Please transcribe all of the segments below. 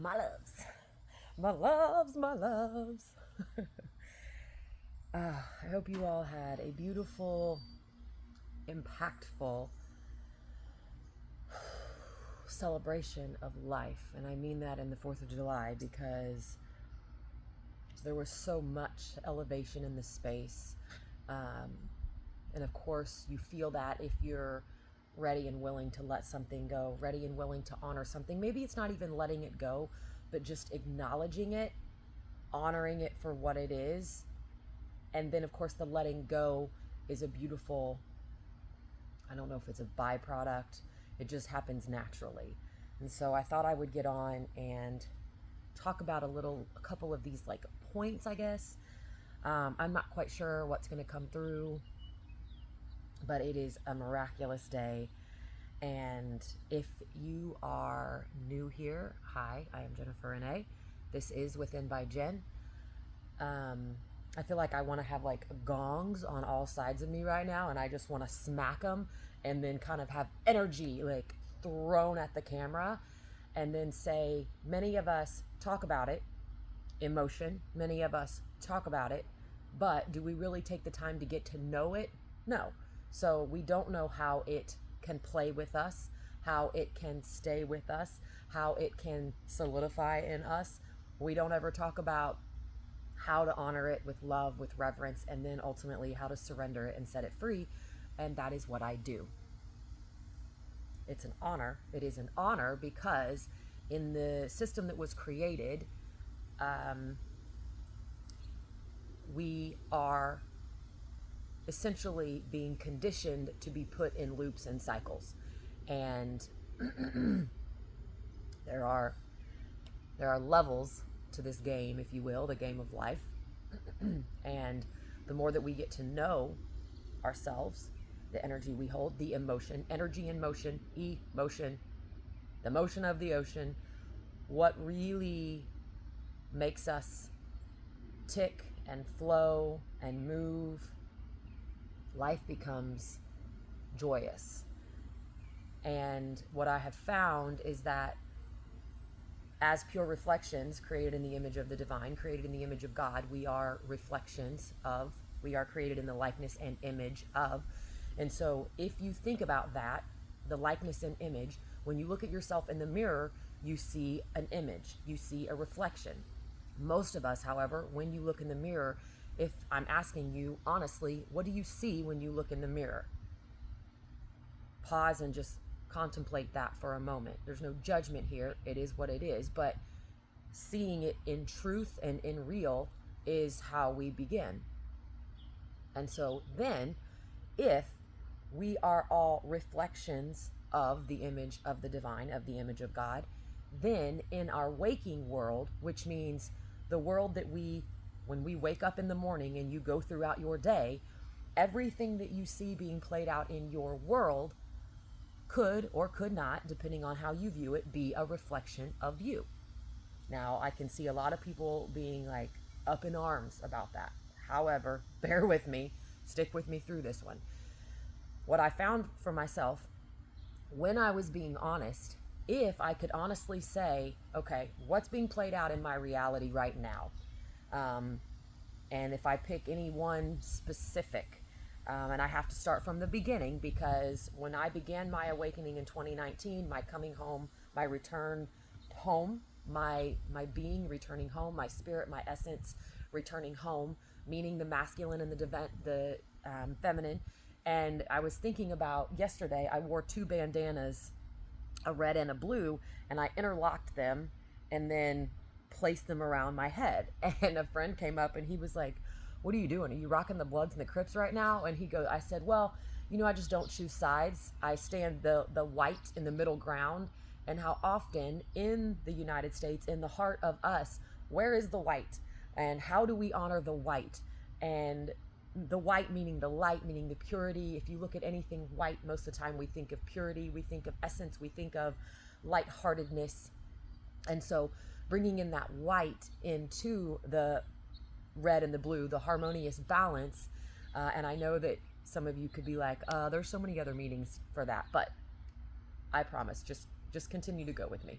My loves. My loves, my loves. I hope you all had a beautiful, impactful celebration of life. And I mean that in the 4th of July because there was so much elevation in the space. And of course, you feel that if you're ready and willing to let something go, ready and willing to honor something. Maybe it's not even letting it go, but just acknowledging it, honoring it for what it is. And then, of course, the letting go is a beautiful, I don't know if it's a byproduct, it just happens naturally. And so I thought I would get on and talk about a couple of these like points, I guess. I'm not quite sure what's going to come through, but it is a miraculous day. And if you are new here, hi, I am Jennifer Renee. This is Within by Jen. I feel like I want to have like gongs on all sides of me right now, and I just want to smack them and then kind of have energy like thrown at the camera and then say, many of us talk about it, emotion, many of us talk about it, but do we really take the time to get to know it? No. So we don't know how it can play with us, how it can stay with us, how it can solidify in us. We don't ever talk about how to honor it with love, with reverence, and then ultimately how to surrender it and set it free. And that is what I do. It's an honor. It is an honor because in the system that was created, we are essentially being conditioned to be put in loops and cycles. And there are levels to this game, if you will, the game of life. And the more that we get to know ourselves, the energy we hold, the emotion, energy in motion, emotion, the motion of the ocean, what really makes us tick and flow and move, life becomes joyous. And what I have found is that as pure reflections created in the image of the divine, created in the image of God, we are reflections of, we are created in the likeness and image of. And so if you think about that, the likeness and image, when you look at yourself in the mirror, you see an image, you see a reflection. Most of us, however, when you look in the mirror, if I'm asking you honestly, what do you see when you look in the mirror? Pause and just contemplate that for a moment. There's no judgment here. It is what it is. But seeing it in truth and in real is how we begin. And so then, if we are all reflections of the image of the divine, of the image of God, then in our waking world, which means the world that when we wake up in the morning and you go throughout your day, everything that you see being played out in your world could or could not, depending on how you view it, be a reflection of you. Now, I can see a lot of people being like up in arms about that. However, bear with me, stick with me through this one. What I found for myself, when I was being honest, if I could honestly say, okay, what's being played out in my reality right now? And if I pick any one specific, and I have to start from the beginning because when I began my awakening in 2019, my coming home, my return home, my being returning home, my spirit, my essence returning home, meaning the masculine and the feminine. And I was thinking about yesterday, I wore 2 bandanas, a red and a blue, and I interlocked them and then placed them around my head. And a friend came up and he was like, what are you doing? Are you rocking the Bloods and the Crips right now? And I said, well, I just don't choose sides. I stand the white in the middle ground. And how often in the United States, in the heart of us, where is the white? And how do we honor the white? And the white meaning the light, meaning the purity. If you look at anything white, most of the time we think of purity, we think of essence, we think of lightheartedness. And so bringing in that white into the red and the blue, the harmonious balance. And I know that some of you could be like, there's so many other meanings for that, but I promise, just continue to go with me.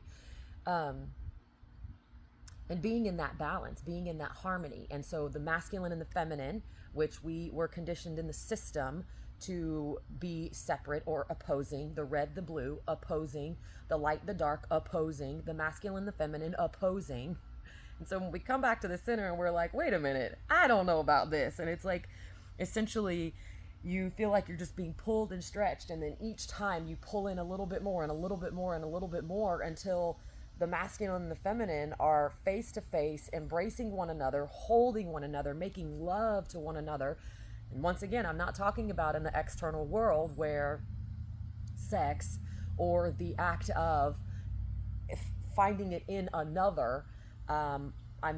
and being in that balance, being in that harmony. And so the masculine and the feminine, which we were conditioned in the system to be separate or opposing, the red, the blue, opposing, the light, the dark, opposing, the masculine, the feminine, opposing. And so when we come back to the center and we're like, wait a minute, I don't know about this. And it's like, essentially, you feel like you're just being pulled and stretched. And then each time you pull in a little bit more and a little bit more and a little bit more until the masculine and the feminine are face to face, embracing one another, holding one another, making love to one another. And once again, I'm not talking about in the external world where sex or the act of finding it in another. I'm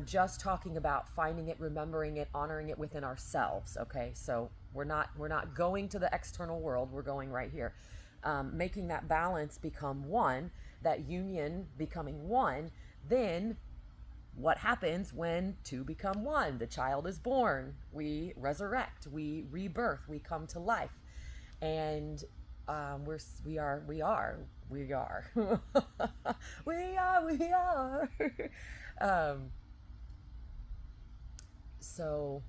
just talking about finding it, remembering it, honoring it within ourselves. Okay, so we're not going to the external world. We're going right here, making that balance become one, that union becoming one. Then what happens when two become one? The child is born. We resurrect. We rebirth. We come to life, and we are we are we are. So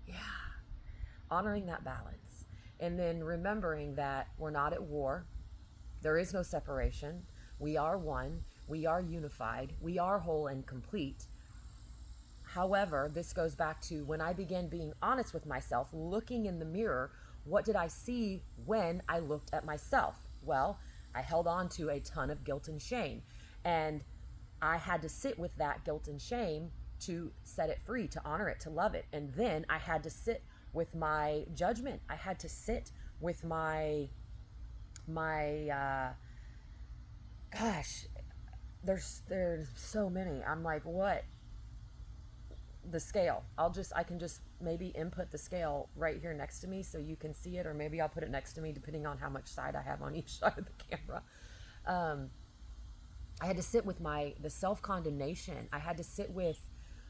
yeah, honoring that balance, and then remembering that we're not at war. There is no separation. We are one. We are unified. We are whole and complete. However, this goes back to when I began being honest with myself, looking in the mirror. What did I see when I looked at myself? Well, I held on to a ton of guilt and shame. And I had to sit with that guilt and shame to set it free, to honor it, to love it. And then I had to sit with my judgment. I had to sit with my gosh, there's so many. I'm like, what? The scale. I can just maybe input the scale right here next to me so you can see it, or maybe I'll put it next to me depending on how much side I have on each side of the camera. I had to sit with the self-condemnation. I had to sit with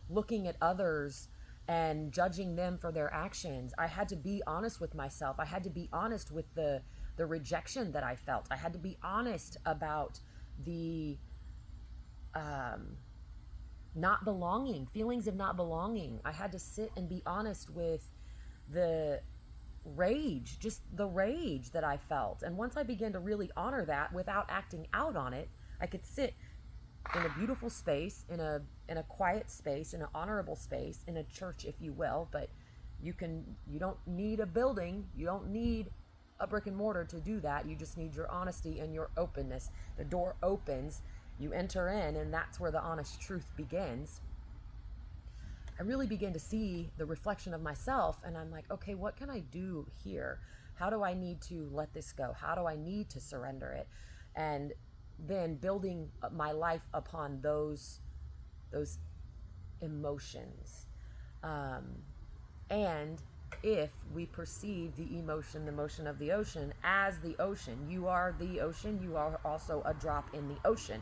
looking at others and judging them for their actions. I had to be honest with myself. I had to be honest with the rejection that I felt. I had to be honest about the not belonging, feelings of not belonging. I had to sit and be honest with the rage, just the rage that I felt. And once I began to really honor that without acting out on it, I could sit in a beautiful space, in a quiet space, in an honorable space, in a church, if you will. But you don't need a building, you don't need a brick and mortar to do that. You just need your honesty and your openness. The door opens, you enter in, and that's where the honest truth begins. I really begin to see the reflection of myself, and I'm like, okay, what can I do here? How do I need to let this go? How do I need to surrender it? And then building my life upon those emotions. And if we perceive the emotion, the motion of the ocean as the ocean, you are the ocean, you are also a drop in the ocean.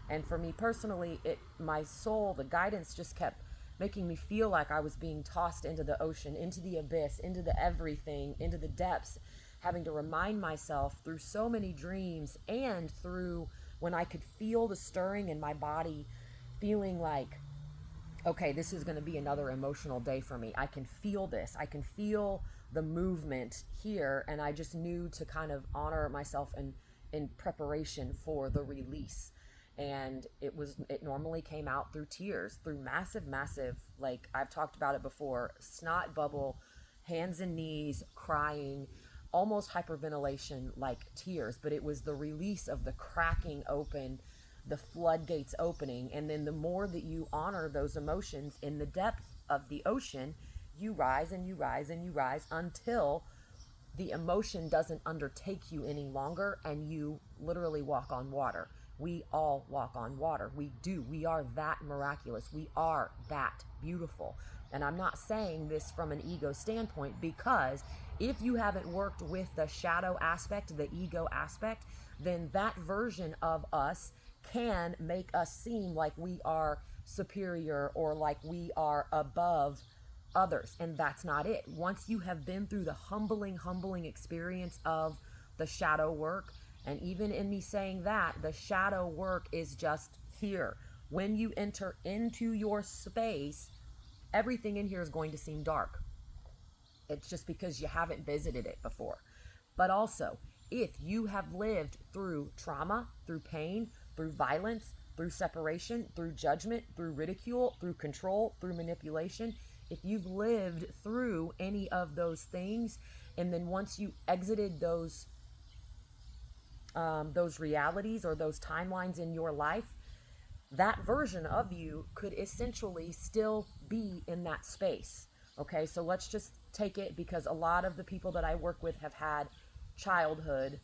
And for me personally, my soul, the guidance just kept making me feel like I was being tossed into the ocean, into the abyss, into the everything, into the depths, having to remind myself through so many dreams and through when I could feel the stirring in my body, feeling like, okay, this is going to be another emotional day for me. I can feel this. I can feel the movement here. And I just knew to kind of honor myself in preparation for the release. And it normally came out through tears, through massive, like I've talked about it before, snot bubble, hands and knees, crying, almost hyperventilation like tears. But it was the release of the cracking open, the floodgates opening. And then the more that you honor those emotions in the depth of the ocean, you rise and you rise and you rise until the emotion doesn't undertake you any longer and you literally walk on water. We all walk on water. We do. We are that miraculous. We are that beautiful. And I'm not saying this from an ego standpoint, because if you haven't worked with the shadow aspect, the ego aspect, then that version of us can make us seem like we are superior or like we are above others. And that's not it. Once you have been through the humbling experience of the shadow work, And even in me saying that, the shadow work is just here. When you enter into your space, everything in here is going to seem dark. It's just because you haven't visited it before. But also, if you have lived through trauma, through pain, through violence, through separation, through judgment, through ridicule, through control, through manipulation, if you've lived through any of those things, and then once you exited those realities or those timelines in your life, that version of you could essentially still be in that space. Okay, so let's just take it, because a lot of the people that I work with have had childhood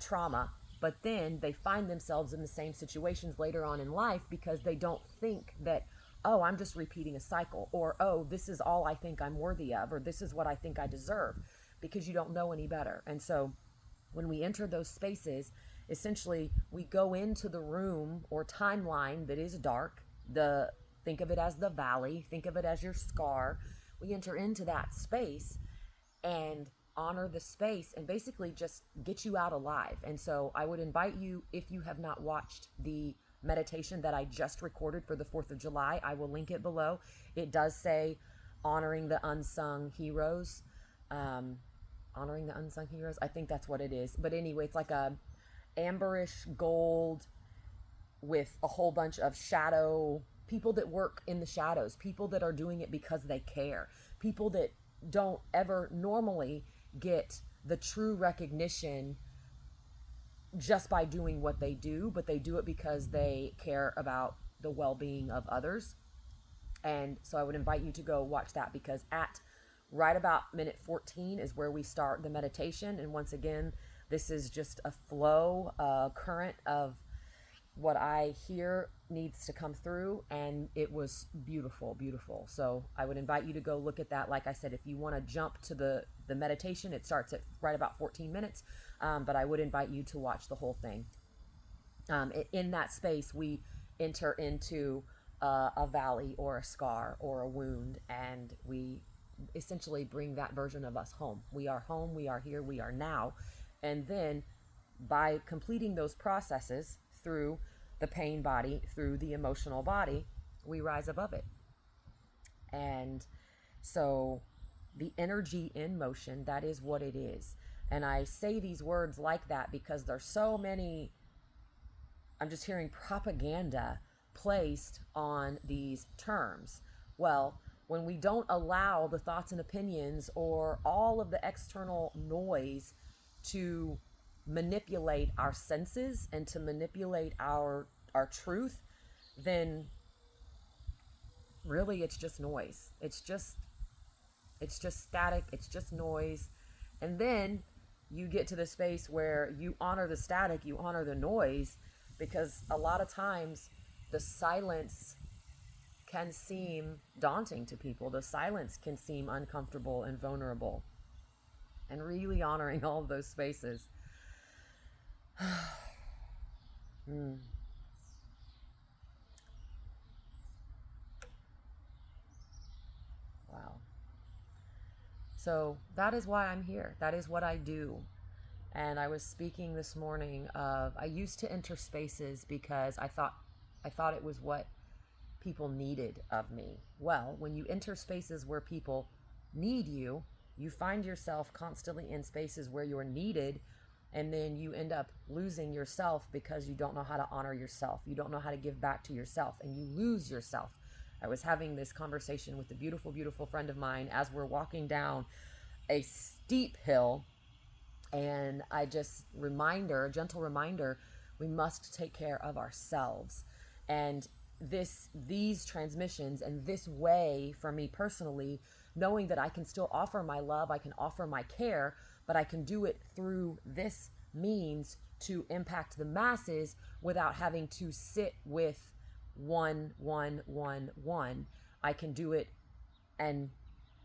trauma, but then they find themselves in the same situations later on in life because they don't think that, oh, I'm just repeating a cycle, or, oh, this is all I think I'm worthy of, or this is what I think I deserve, because you don't know any better. And so when we enter those spaces, essentially we go into the room or timeline that is dark. Think of it as the valley, think of it as your scar. We enter into that space and honor the space and basically just get you out alive. And so I would invite you, if you have not watched the meditation that I just recorded for the 4th of July, I will link it below. It does say honoring the unsung heroes. Honoring the unsung heroes, I think that's what it is. But anyway, it's like a amberish gold with a whole bunch of shadow people that work in the shadows, people that are doing it because they care, people that don't ever normally get the true recognition just by doing what they do, but they do it because they care about the well-being of others. And so I would invite you to go watch that, because at right about minute 14 is where we start the meditation. And once again, this is just a flow, current of what I hear needs to come through. And it was beautiful, beautiful. So I would invite you to go look at that. Like I said, if you want to jump to the meditation, it starts at right about 14 minutes. But I would invite you to watch the whole thing. In that space, we enter into a valley or a scar or a wound, and we essentially bring that version of us home. We are home, we are here, we are now. And then by completing those processes through the pain body, through the emotional body, we rise above it. And so the energy in motion, that is what it is. And I say these words like that because there's so many, I'm just hearing propaganda placed on these terms. Well, when we don't allow the thoughts and opinions or all of the external noise to manipulate our senses and to manipulate our truth, then really it's just noise. It's just static, it's just noise. And then you get to the space where you honor the static, you honor the noise, because a lot of times the silence can seem daunting to people. The silence can seem uncomfortable and vulnerable. And really honoring all of those spaces. Wow. So that is why I'm here. That is what I do. And I was speaking this morning of, I used to enter spaces because I thought it was what people needed of me. Well, when you enter spaces where people need you, you find yourself constantly in spaces where you're needed, and then you end up losing yourself because you don't know how to honor yourself. You don't know how to give back to yourself, and you lose yourself. I was having this conversation with a beautiful, beautiful friend of mine as we're walking down a steep hill, and I just a gentle reminder, we must take care of ourselves. And these transmissions and this way for me personally, knowing that I can still offer my love, I can offer my care, but I can do it through this means to impact the masses without having to sit with one. I can do it and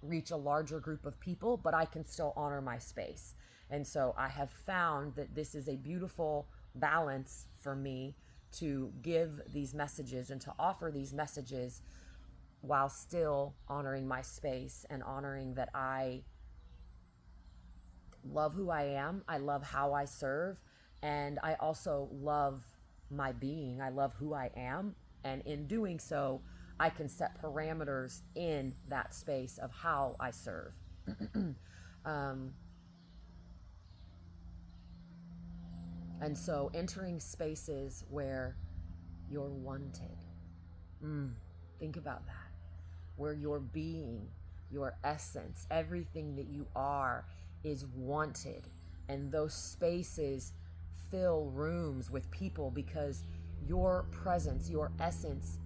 reach a larger group of people, but I can still honor my space. And so I have found that this is a beautiful balance for me to give these messages and to offer these messages while still honoring my space and honoring that I love who I am. I love how I serve. And I also love my being. I love who I am. And in doing so, I can set parameters in that space of how I serve. um, and so entering spaces where you're wanted. Think about that. Where your being, your essence, everything that you are is wanted. And those spaces fill rooms with people because your presence, your essence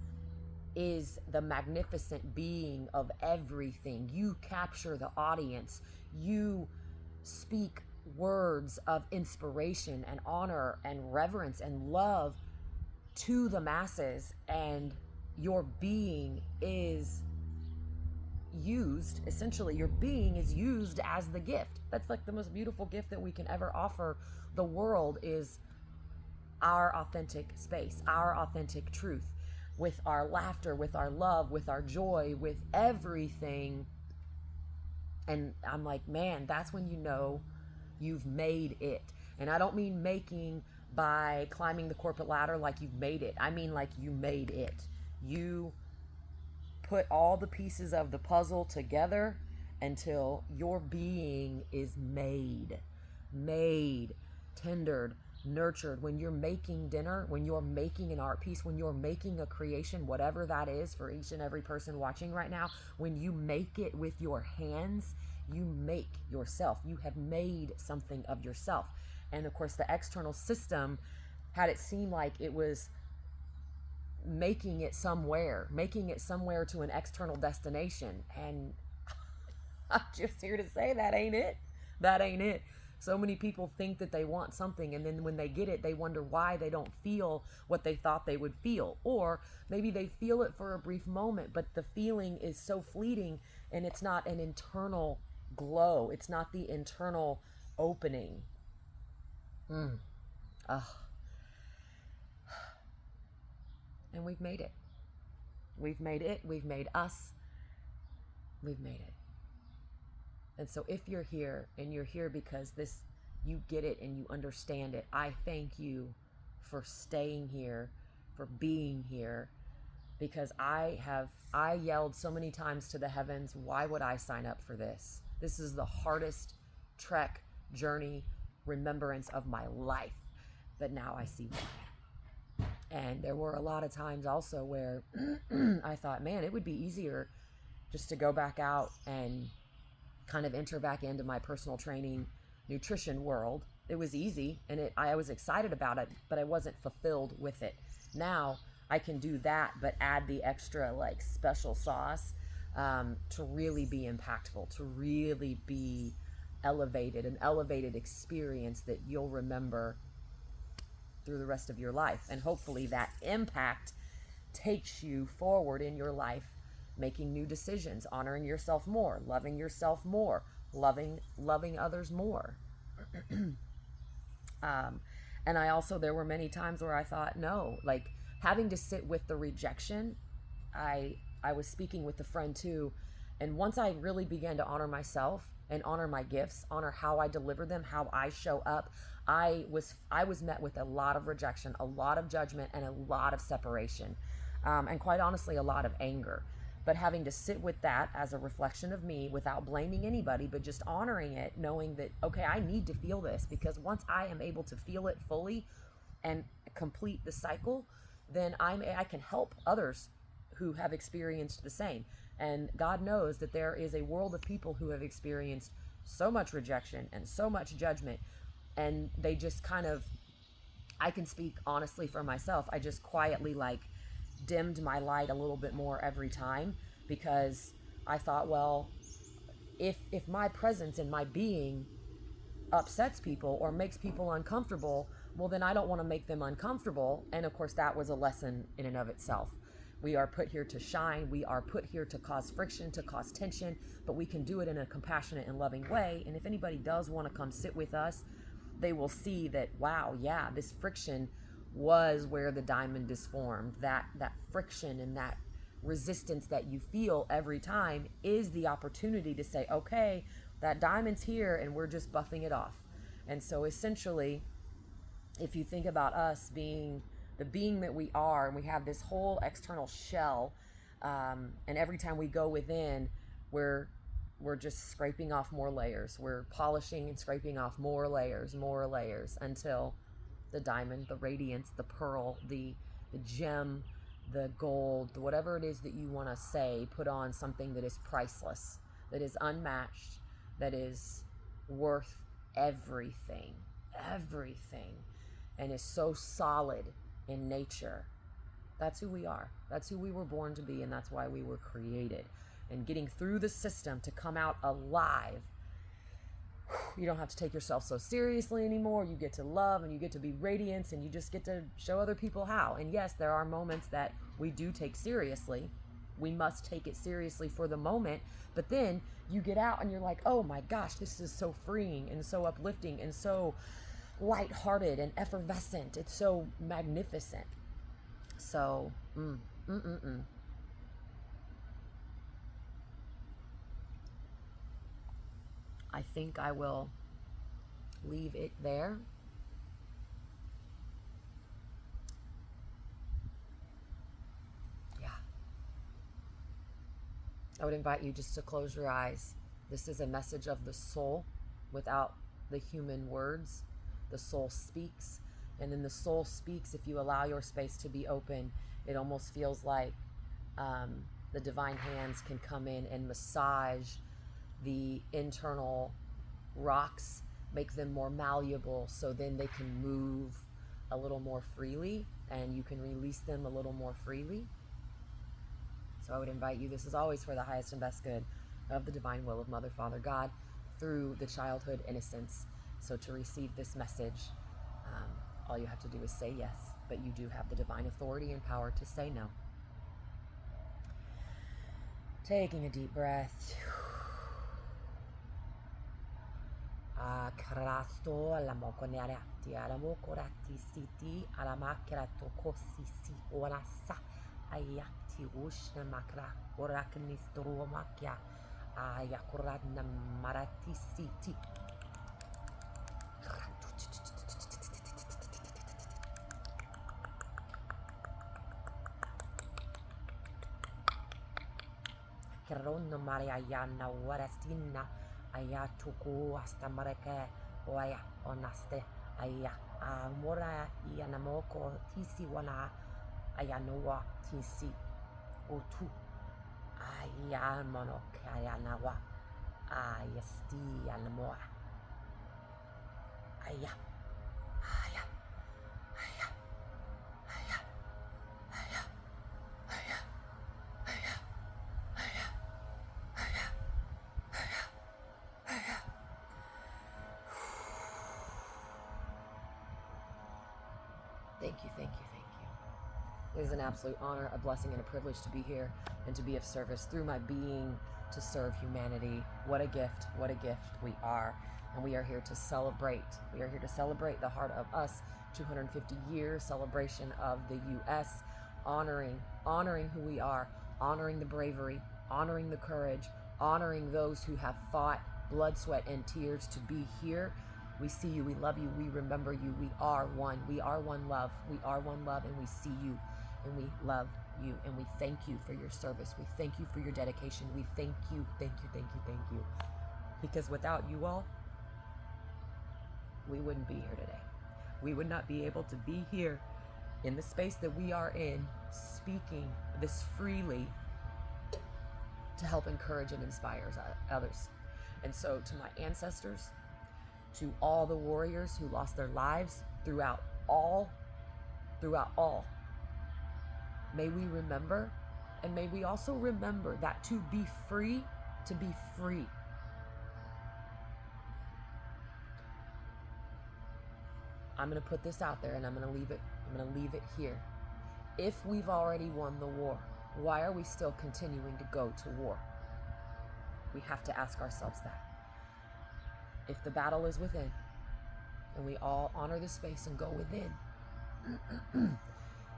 is the magnificent being of everything. You capture the audience. You speak words of inspiration and honor and reverence and love to the masses, and your being is used, essentially your being is used as the gift. That's like the most beautiful gift that we can ever offer the world, is our authentic space, our authentic truth, with our laughter, with our love, with our joy, with everything. And I'm like, man, that's when you know you've made it. And I don't mean making by climbing the corporate ladder like you've made it. I mean like you made it. You put all the pieces of the puzzle together until your being is made, tendered, nurtured. When you're making dinner, when you're making an art piece, when you're making a creation, whatever that is for each and every person watching right now, when you make it with your hands, you make yourself. You have made something of yourself. And of course, the external system had it seem like it was making it somewhere to an external destination. And I'm just here to say that ain't it. That ain't it. So many people think that they want something, and then when they get it, they wonder why they don't feel what they thought they would feel. Or maybe they feel it for a brief moment, but the feeling is so fleeting, and it's not an internal glow. It's not the internal opening. Ugh. And we've made it. We've made it. We've made us. We've made it. And so if you're here and you're here because this, you get it and you understand it, I thank you for staying here, for being here, because I yelled so many times to the heavens, why would I sign up for this? This is the hardest trek, journey, remembrance of my life. But now I see why. And there were a lot of times also where I thought, man, it would be easier just to go back out and kind of enter back into my personal training, nutrition world. It was easy, and I was excited about it, but I wasn't fulfilled with it. Now I can do that, but add the extra like special sauce to really be impactful, to really be elevated, an elevated experience that you'll remember through the rest of your life. And hopefully that impact takes you forward in your life, making new decisions, honoring yourself more, loving yourself more, loving others more. And I also, there were many times where I thought, no, like having to sit with the rejection. I was speaking with a friend too, and once I really began to honor myself and honor my gifts, honor how I deliver them, how I show up, I was met with a lot of rejection, a lot of judgment, and a lot of separation, and quite honestly, a lot of anger. But having to sit with that as a reflection of me without blaming anybody, but just honoring it, knowing that, okay, I need to feel this, because once I am able to feel it fully and complete the cycle, then I can help others who have experienced the same. And God knows that there is a world of people who have experienced so much rejection and so much judgment, and they just kind of, I can speak honestly for myself, I just quietly like dimmed my light a little bit more every time, because I thought, well, if my presence and my being upsets people or makes people uncomfortable, well, then I don't want to make them uncomfortable. And of course, that was a lesson in and of itself. We are put here to shine. We are put here to cause friction, to cause tension, but we can do it in a compassionate and loving way. And if anybody does want to come sit with us, they will see that, wow, yeah, this friction was where the diamond is formed. That friction and that resistance that you feel every time is the opportunity to say, okay, that diamond's here and we're just buffing it off. And so essentially, if you think about us being the being that we are, and we have this whole external shell, and every time we go within, we're just scraping off more layers. We're polishing and scraping off more layers, until the diamond, the radiance, the pearl, the gem, the gold, whatever it is that you want to say, put on something that is priceless, that is unmatched, that is worth everything, and is so solid in nature. That's who we are. That's who we were born to be, and that's why we were created. And getting through the system to come out alive, you don't have to take yourself so seriously anymore. You get to love, and you get to be radiance, and you just get to show other people how. And yes, there are moments that we do take seriously. We must take it seriously for the moment, but then you get out and you're like, oh my gosh, this is so freeing and so uplifting and so lighthearted and effervescent. It's so magnificent. So, I think I will leave it there. Yeah. I would invite you just to close your eyes. This is a message of the soul without the human words. The soul speaks. And then the soul speaks, if you allow your space to be open, it almost feels like the divine hands can come in and massage the internal rocks, make them more malleable, so then they can move a little more freely and you can release them a little more freely. So I would invite you, this is always for the highest and best good of the divine will of Mother, Father, God, through the childhood innocence. So to receive this message, all you have to do is say yes, but you do have the divine authority and power to say no. Taking a deep breath. Akrasto alamokonearati alamokorati siti alamakerato kosisi orasa ayati ushna makra oraknistro makya ayakuradna marati siti. Kerono Maria Yana Warastina Ayatuku hasta Mareke Oya Onaste Aya Amora Yanamoko Tisi Wana Ayanoa Tisi Otu Ayamono Kayanawa Ayasti Anamoa Aya Aya Aya Aya Aya Aya Aya Thank you, thank you, thank you. It is an absolute honor, a blessing, and a privilege to be here and to be of service through my being to serve humanity. What a gift we are. And we are here to celebrate. We are here to celebrate the heart of us, 250 years celebration of the U.S., honoring who we are, honoring the bravery, honoring the courage, honoring those who have fought blood, sweat, and tears to be here. We see you, we love you, we remember you, we are one love, we are one love, and we see you, and we love you, and we thank you for your service, we thank you for your dedication, we thank you, because without you all, we wouldn't be here today. We would not be able to be here in the space that we are in, speaking this freely to help encourage and inspire others. And so to my ancestors, to all the warriors who lost their lives throughout all, may we remember, and may we also remember that to be free, I'm going to put this out there and I'm going to leave it here. If we've already won the war, why are we still continuing to go to war? We have to ask ourselves that. If the battle is within, and we all honor the space and go within,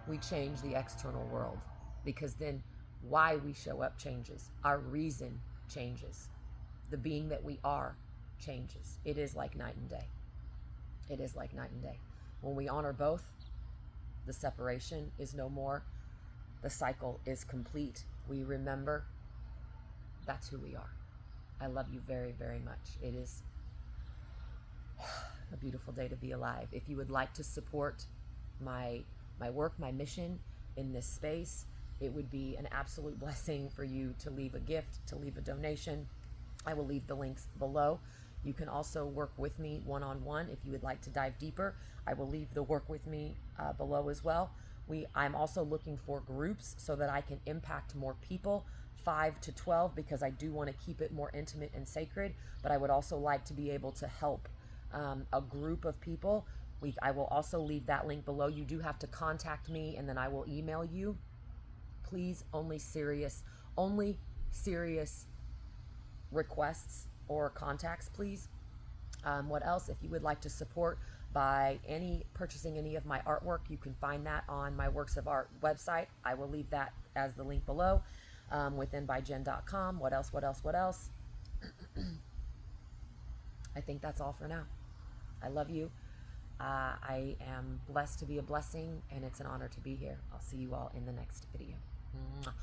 we change the external world, because then why we show up changes. Our reason changes. The being that we are changes. It is like night and day. When we honor both, the separation is no more. The cycle is complete. We remember that's who we are. I love you very, very much. It is a beautiful day to be alive. If you would like to support my work, my mission in this space, it would be an absolute blessing for you to leave a gift, to leave a donation. I will leave the links below. You can also work with me one-on-one if you would like to dive deeper. I will leave the work with me below as well. I'm also looking for groups so that I can impact more people, 5 to 12, because I do want to keep it more intimate and sacred, but I would also like to be able to help a group of people. I will also leave that link below. You do have to contact me, and then I will email you. Please, only serious requests or contacts, please. What else? If you would like to support by purchasing any of my artwork, you can find that on my Works of Art website. I will leave that as the link below, withinbyjen.com. What else? I think that's all for now. I love you. I am blessed to be a blessing, and it's an honor to be here. I'll see you all in the next video. Mwah.